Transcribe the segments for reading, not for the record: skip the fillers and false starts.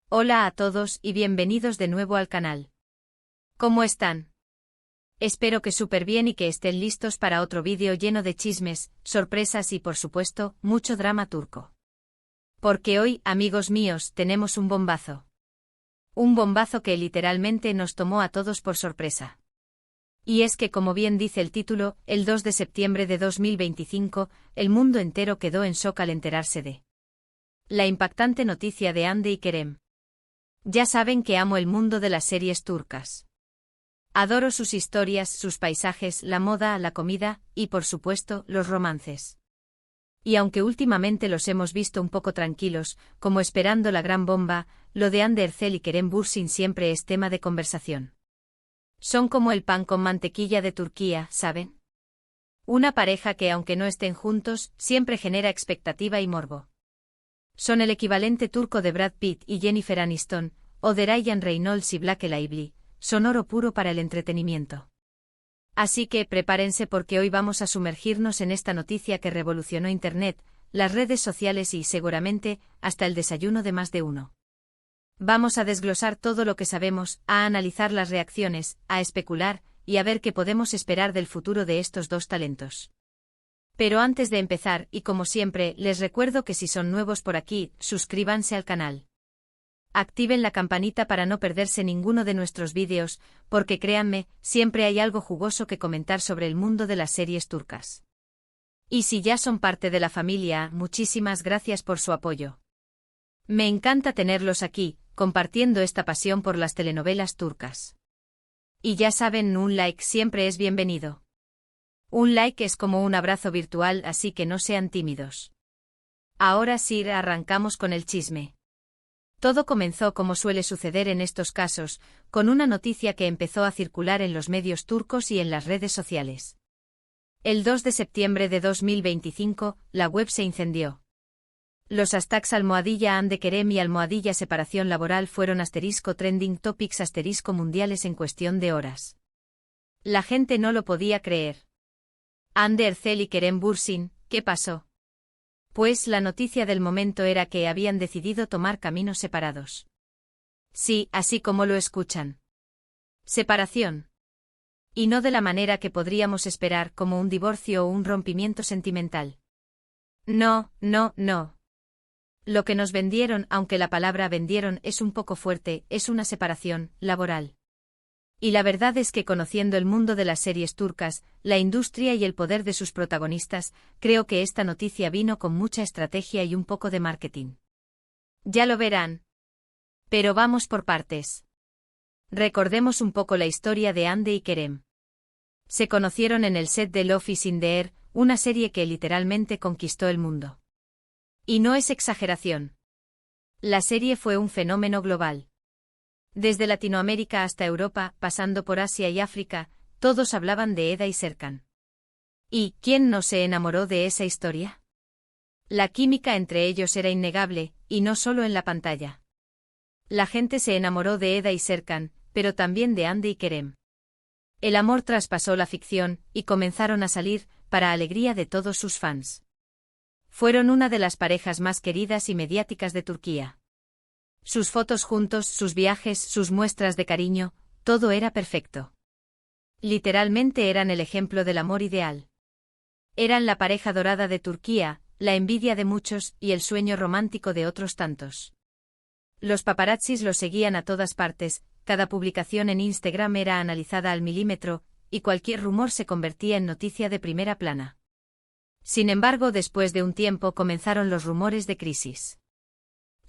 Hola a todos y bienvenidos de nuevo al canal. ¿Cómo están? Espero que súper bien y que estén listos para otro vídeo lleno de chismes, sorpresas y por supuesto, mucho drama turco. Porque hoy, amigos míos, tenemos un bombazo. Un bombazo que literalmente nos tomó a todos por sorpresa. Y es que, como bien dice el título, el 2 de septiembre de 2025, el mundo entero quedó en shock al enterarse de la impactante noticia de Hande y Kerem. Ya saben que amo el mundo de las series turcas. Adoro sus historias, sus paisajes, la moda, la comida, y por supuesto, los romances. Y aunque últimamente los hemos visto un poco tranquilos, como esperando la gran bomba, lo de Hande Erçel y Kerem Bürsin siempre es tema de conversación. Son como el pan con mantequilla de Turquía, ¿saben? Una pareja que aunque no estén juntos, siempre genera expectativa y morbo. Son el equivalente turco de Brad Pitt y Jennifer Aniston, o de Ryan Reynolds y Blake Lively, son oro puro para el entretenimiento. Así que prepárense porque hoy vamos a sumergirnos en esta noticia que revolucionó Internet, las redes sociales y, seguramente, hasta el desayuno de más de uno. Vamos a desglosar todo lo que sabemos, a analizar las reacciones, a especular, y a ver qué podemos esperar del futuro de estos dos talentos. Pero antes de empezar, y como siempre, les recuerdo que si son nuevos por aquí, suscríbanse al canal. Activen la campanita para no perderse ninguno de nuestros vídeos, porque créanme, siempre hay algo jugoso que comentar sobre el mundo de las series turcas. Y si ya son parte de la familia, muchísimas gracias por su apoyo. Me encanta tenerlos aquí, compartiendo esta pasión por las telenovelas turcas. Y ya saben, un like siempre es bienvenido. Un like es como un abrazo virtual, así que no sean tímidos. Ahora sí, arrancamos con el chisme. Todo comenzó como suele suceder en estos casos, con una noticia que empezó a circular en los medios turcos y en las redes sociales. El 2 de septiembre de 2025, la web se incendió. Los hashtags #Hande Kerem y #separación laboral fueron *trending topics *mundiales en cuestión de horas. La gente no lo podía creer. Hande Erçel y Kerem Bürsin, ¿qué pasó? Pues la noticia del momento era que habían decidido tomar caminos separados. Sí, así como lo escuchan. Separación. Y no de la manera que podríamos esperar, como un divorcio o un rompimiento sentimental. No, no, no. Lo que nos vendieron, aunque la palabra vendieron es un poco fuerte, es una separación laboral. Y la verdad es que conociendo el mundo de las series turcas, la industria y el poder de sus protagonistas, creo que esta noticia vino con mucha estrategia y un poco de marketing. Ya lo verán. Pero vamos por partes. Recordemos un poco la historia de Hande y Kerem. Se conocieron en el set de Love is in the Air, una serie que literalmente conquistó el mundo. Y no es exageración. La serie fue un fenómeno global. Desde Latinoamérica hasta Europa, pasando por Asia y África, todos hablaban de Eda y Serkan. ¿Y quién no se enamoró de esa historia? La química entre ellos era innegable, y no solo en la pantalla. La gente se enamoró de Eda y Serkan, pero también de Hande y Kerem. El amor traspasó la ficción, y comenzaron a salir, para alegría de todos sus fans. Fueron una de las parejas más queridas y mediáticas de Turquía. Sus fotos juntos, sus viajes, sus muestras de cariño, todo era perfecto. Literalmente eran el ejemplo del amor ideal. Eran la pareja dorada de Turquía, la envidia de muchos y el sueño romántico de otros tantos. Los paparazzis los seguían a todas partes, cada publicación en Instagram era analizada al milímetro, y cualquier rumor se convertía en noticia de primera plana. Sin embargo, después de un tiempo comenzaron los rumores de crisis.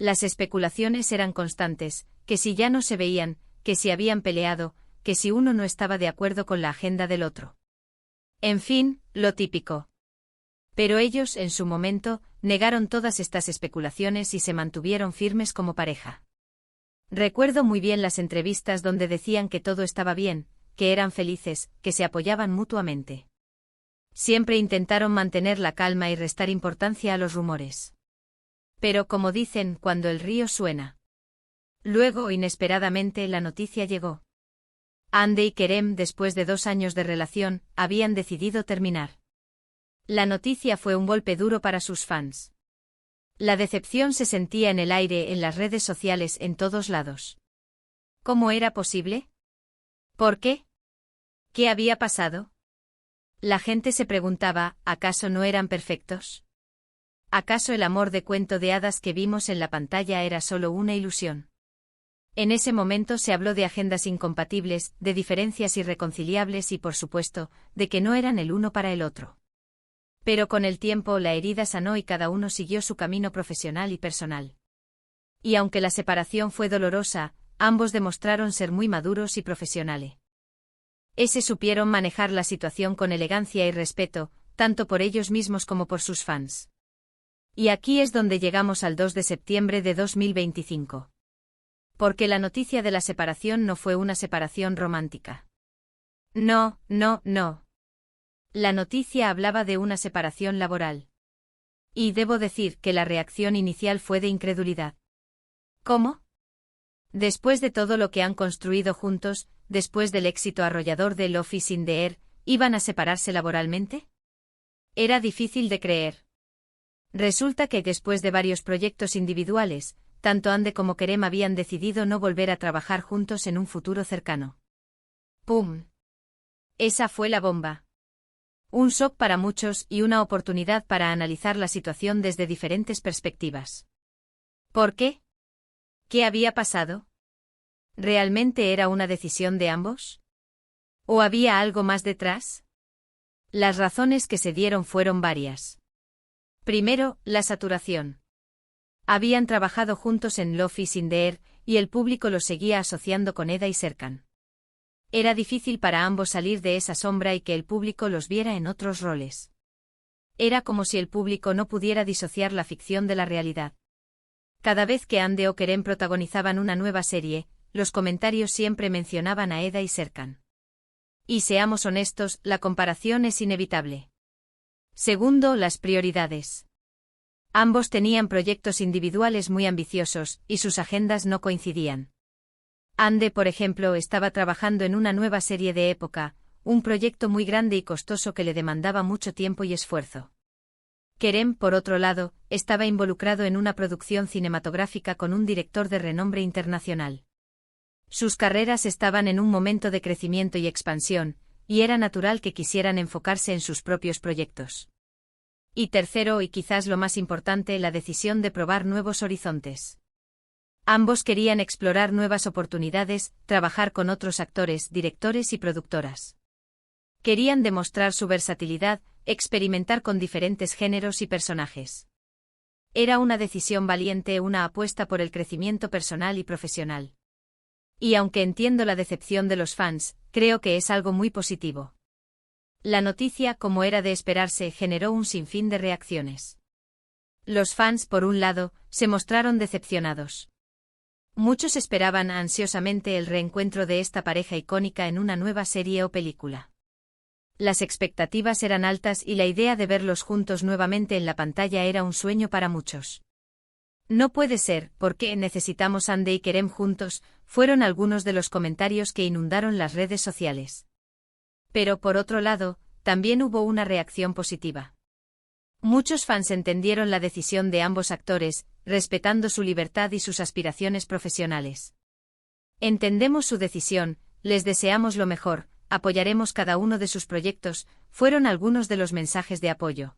Las especulaciones eran constantes, que si ya no se veían, que si habían peleado, que si uno no estaba de acuerdo con la agenda del otro. En fin, lo típico. Pero ellos, en su momento, negaron todas estas especulaciones y se mantuvieron firmes como pareja. Recuerdo muy bien las entrevistas donde decían que todo estaba bien, que eran felices, que se apoyaban mutuamente. Siempre intentaron mantener la calma y restar importancia a los rumores. Pero como dicen, cuando el río suena. Luego, inesperadamente, la noticia llegó. Hande y Kerem, después de 2 años de relación, habían decidido terminar. La noticia fue un golpe duro para sus fans. La decepción se sentía en el aire, en las redes sociales, en todos lados. ¿Cómo era posible? ¿Por qué? ¿Qué había pasado? La gente se preguntaba, ¿acaso no eran perfectos? ¿Acaso el amor de cuento de hadas que vimos en la pantalla era solo una ilusión? En ese momento se habló de agendas incompatibles, de diferencias irreconciliables y, por supuesto, de que no eran el uno para el otro. Pero con el tiempo la herida sanó y cada uno siguió su camino profesional y personal. Y aunque la separación fue dolorosa, ambos demostraron ser muy maduros y profesionales. Se supieron manejar la situación con elegancia y respeto, tanto por ellos mismos como por sus fans. Y aquí es donde llegamos al 2 de septiembre de 2025. Porque la noticia de la separación no fue una separación romántica. No, no, no. La noticia hablaba de una separación laboral. Y debo decir que la reacción inicial fue de incredulidad. ¿Cómo? Después de todo lo que han construido juntos, después del éxito arrollador de Love is in the Air, ¿iban a separarse laboralmente? Era difícil de creer. Resulta que después de varios proyectos individuales, tanto Ande como Kerem habían decidido no volver a trabajar juntos en un futuro cercano. ¡Pum! Esa fue la bomba. Un shock para muchos y una oportunidad para analizar la situación desde diferentes perspectivas. ¿Por qué? ¿Qué había pasado? ¿Realmente era una decisión de ambos? ¿O había algo más detrás? Las razones que se dieron fueron varias. Primero, la saturación. Habían trabajado juntos en Love is in the Air, y el público los seguía asociando con Eda y Serkan. Era difícil para ambos salir de esa sombra y que el público los viera en otros roles. Era como si el público no pudiera disociar la ficción de la realidad. Cada vez que Ande o Kerem protagonizaban una nueva serie, los comentarios siempre mencionaban a Eda y Serkan. Y seamos honestos, la comparación es inevitable. Segundo, las prioridades. Ambos tenían proyectos individuales muy ambiciosos, y sus agendas no coincidían. Ande, por ejemplo, estaba trabajando en una nueva serie de época, un proyecto muy grande y costoso que le demandaba mucho tiempo y esfuerzo. Kerem, por otro lado, estaba involucrado en una producción cinematográfica con un director de renombre internacional. Sus carreras estaban en un momento de crecimiento y expansión, y era natural que quisieran enfocarse en sus propios proyectos. Y tercero, y quizás lo más importante, la decisión de probar nuevos horizontes. Ambos querían explorar nuevas oportunidades, trabajar con otros actores, directores y productoras. Querían demostrar su versatilidad, experimentar con diferentes géneros y personajes. Era una decisión valiente, una apuesta por el crecimiento personal y profesional. Y aunque entiendo la decepción de los fans, creo que es algo muy positivo. La noticia, como era de esperarse, generó un sinfín de reacciones. Los fans, por un lado, se mostraron decepcionados. Muchos esperaban ansiosamente el reencuentro de esta pareja icónica en una nueva serie o película. Las expectativas eran altas y la idea de verlos juntos nuevamente en la pantalla era un sueño para muchos. No puede ser, ¿por qué necesitamos Ande y Kerem juntos?, fueron algunos de los comentarios que inundaron las redes sociales. Pero por otro lado, también hubo una reacción positiva. Muchos fans entendieron la decisión de ambos actores, respetando su libertad y sus aspiraciones profesionales. Entendemos su decisión, les deseamos lo mejor, apoyaremos cada uno de sus proyectos, fueron algunos de los mensajes de apoyo.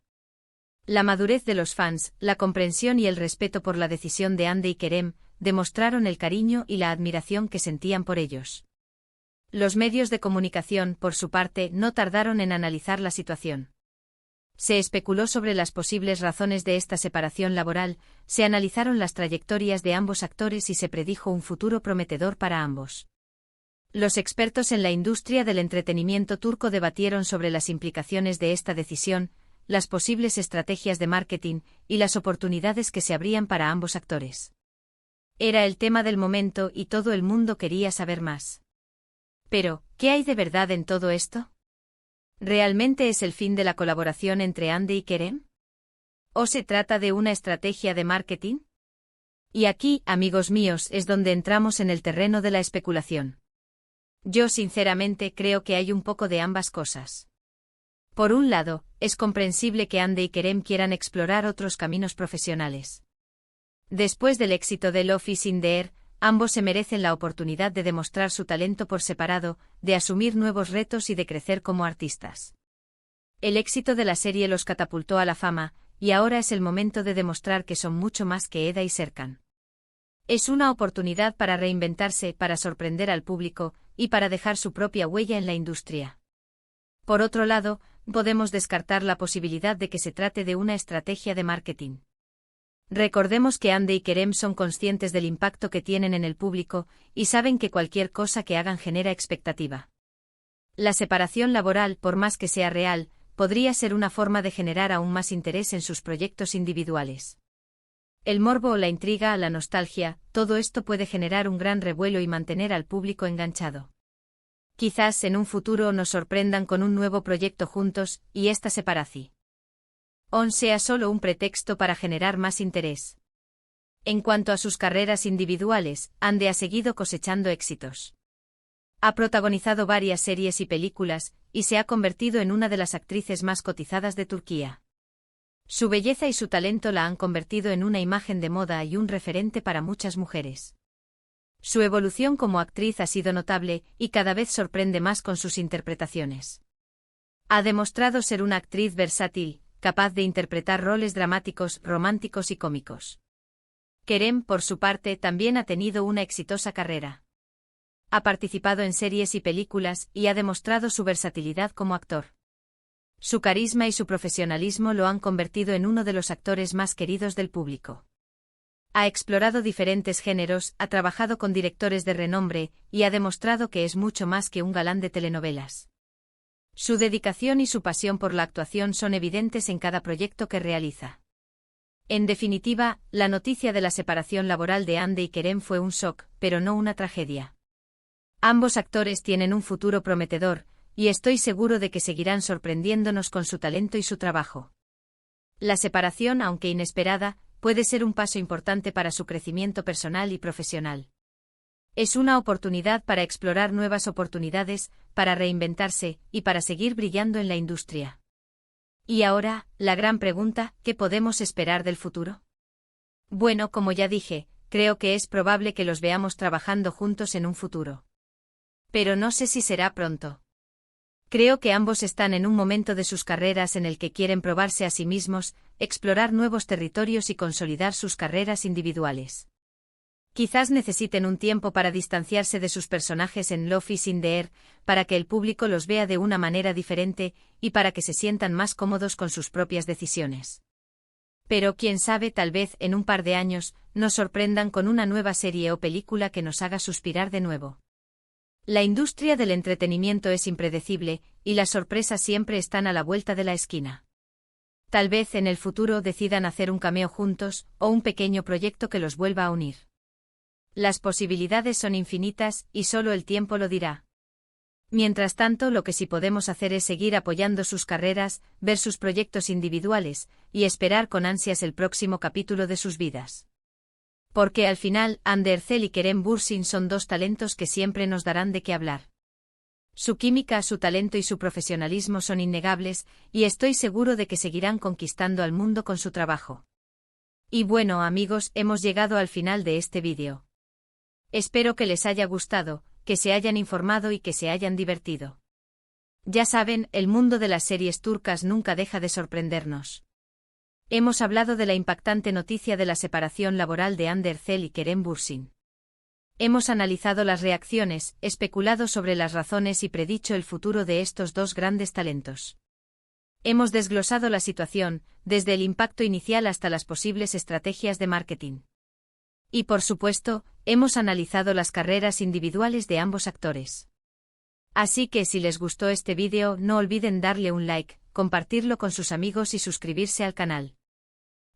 La madurez de los fans, la comprensión y el respeto por la decisión de Ande y Kerem, demostraron el cariño y la admiración que sentían por ellos. Los medios de comunicación, por su parte, no tardaron en analizar la situación. Se especuló sobre las posibles razones de esta separación laboral, se analizaron las trayectorias de ambos actores y se predijo un futuro prometedor para ambos. Los expertos en la industria del entretenimiento turco debatieron sobre las implicaciones de esta decisión, las posibles estrategias de marketing y las oportunidades que se abrían para ambos actores. Era el tema del momento y todo el mundo quería saber más. Pero, ¿qué hay de verdad en todo esto? ¿Realmente es el fin de la colaboración entre Ande y Kerem? ¿O se trata de una estrategia de marketing? Y aquí, amigos míos, es donde entramos en el terreno de la especulación. Yo sinceramente creo que hay un poco de ambas cosas. Por un lado, es comprensible que Ande y Kerem quieran explorar otros caminos profesionales. Después del éxito de Love is in the Air, ambos se merecen la oportunidad de demostrar su talento por separado, de asumir nuevos retos y de crecer como artistas. El éxito de la serie los catapultó a la fama, y ahora es el momento de demostrar que son mucho más que Eda y Serkan. Es una oportunidad para reinventarse, para sorprender al público, y para dejar su propia huella en la industria. Por otro lado, podemos descartar la posibilidad de que se trate de una estrategia de marketing. Recordemos que Hande y Kerem son conscientes del impacto que tienen en el público, y saben que cualquier cosa que hagan genera expectativa. La separación laboral, por más que sea real, podría ser una forma de generar aún más interés en sus proyectos individuales. El morbo o la intriga, la nostalgia, todo esto puede generar un gran revuelo y mantener al público enganchado. Quizás en un futuro nos sorprendan con un nuevo proyecto juntos, y esta separación sea solo un pretexto para generar más interés. En cuanto a sus carreras individuales, Hande ha seguido cosechando éxitos. Ha protagonizado varias series y películas, y se ha convertido en una de las actrices más cotizadas de Turquía. Su belleza y su talento la han convertido en una imagen de moda y un referente para muchas mujeres. Su evolución como actriz ha sido notable, y cada vez sorprende más con sus interpretaciones. Ha demostrado ser una actriz versátil, capaz de interpretar roles dramáticos, románticos y cómicos. Kerem, por su parte, también ha tenido una exitosa carrera. Ha participado en series y películas, y ha demostrado su versatilidad como actor. Su carisma y su profesionalismo lo han convertido en uno de los actores más queridos del público. Ha explorado diferentes géneros, ha trabajado con directores de renombre, y ha demostrado que es mucho más que un galán de telenovelas. Su dedicación y su pasión por la actuación son evidentes en cada proyecto que realiza. En definitiva, la noticia de la separación laboral de Hande y Kerem fue un shock, pero no una tragedia. Ambos actores tienen un futuro prometedor, y estoy seguro de que seguirán sorprendiéndonos con su talento y su trabajo. La separación, aunque inesperada, puede ser un paso importante para su crecimiento personal y profesional. Es una oportunidad para explorar nuevas oportunidades, para reinventarse, y para seguir brillando en la industria. Y ahora, la gran pregunta, ¿qué podemos esperar del futuro? Bueno, como ya dije, creo que es probable que los veamos trabajando juntos en un futuro. Pero no sé si será pronto. Creo que ambos están en un momento de sus carreras en el que quieren probarse a sí mismos, explorar nuevos territorios y consolidar sus carreras individuales. Quizás necesiten un tiempo para distanciarse de sus personajes en Love is in the Air, para que el público los vea de una manera diferente, y para que se sientan más cómodos con sus propias decisiones. Pero quién sabe, tal vez en un par de años, nos sorprendan con una nueva serie o película que nos haga suspirar de nuevo. La industria del entretenimiento es impredecible, y las sorpresas siempre están a la vuelta de la esquina. Tal vez en el futuro decidan hacer un cameo juntos, o un pequeño proyecto que los vuelva a unir. Las posibilidades son infinitas, y solo el tiempo lo dirá. Mientras tanto, lo que sí podemos hacer es seguir apoyando sus carreras, ver sus proyectos individuales, y esperar con ansias el próximo capítulo de sus vidas. Porque al final, Hande Erçel y Kerem Bürsin son dos talentos que siempre nos darán de qué hablar. Su química, su talento y su profesionalismo son innegables, y estoy seguro de que seguirán conquistando al mundo con su trabajo. Y bueno, amigos, hemos llegado al final de este vídeo. Espero que les haya gustado, que se hayan informado y que se hayan divertido. Ya saben, el mundo de las series turcas nunca deja de sorprendernos. Hemos hablado de la impactante noticia de la separación laboral de Hande Erçel y Kerem Bürsin. Hemos analizado las reacciones, especulado sobre las razones y predicho el futuro de estos dos grandes talentos. Hemos desglosado la situación, desde el impacto inicial hasta las posibles estrategias de marketing. Y por supuesto, hemos analizado las carreras individuales de ambos actores. Así que si les gustó este vídeo, no olviden darle un like, compartirlo con sus amigos y suscribirse al canal.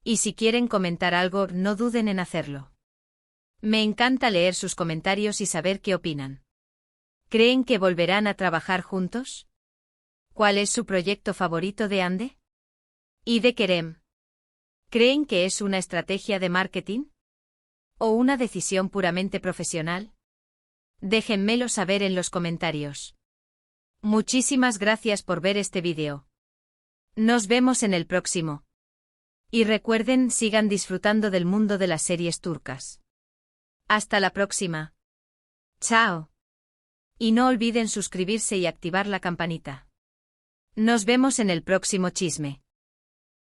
Y si quieren comentar algo, no duden en hacerlo. Me encanta leer sus comentarios y saber qué opinan. ¿Creen que volverán a trabajar juntos? ¿Cuál es su proyecto favorito de Hande? ¿Y de Kerem? ¿Creen que es una estrategia de marketing? ¿O una decisión puramente profesional? Déjenmelo saber en los comentarios. Muchísimas gracias por ver este vídeo. Nos vemos en el próximo. Y recuerden, sigan disfrutando del mundo de las series turcas. Hasta la próxima. Chao. Y no olviden suscribirse y activar la campanita. Nos vemos en el próximo chisme.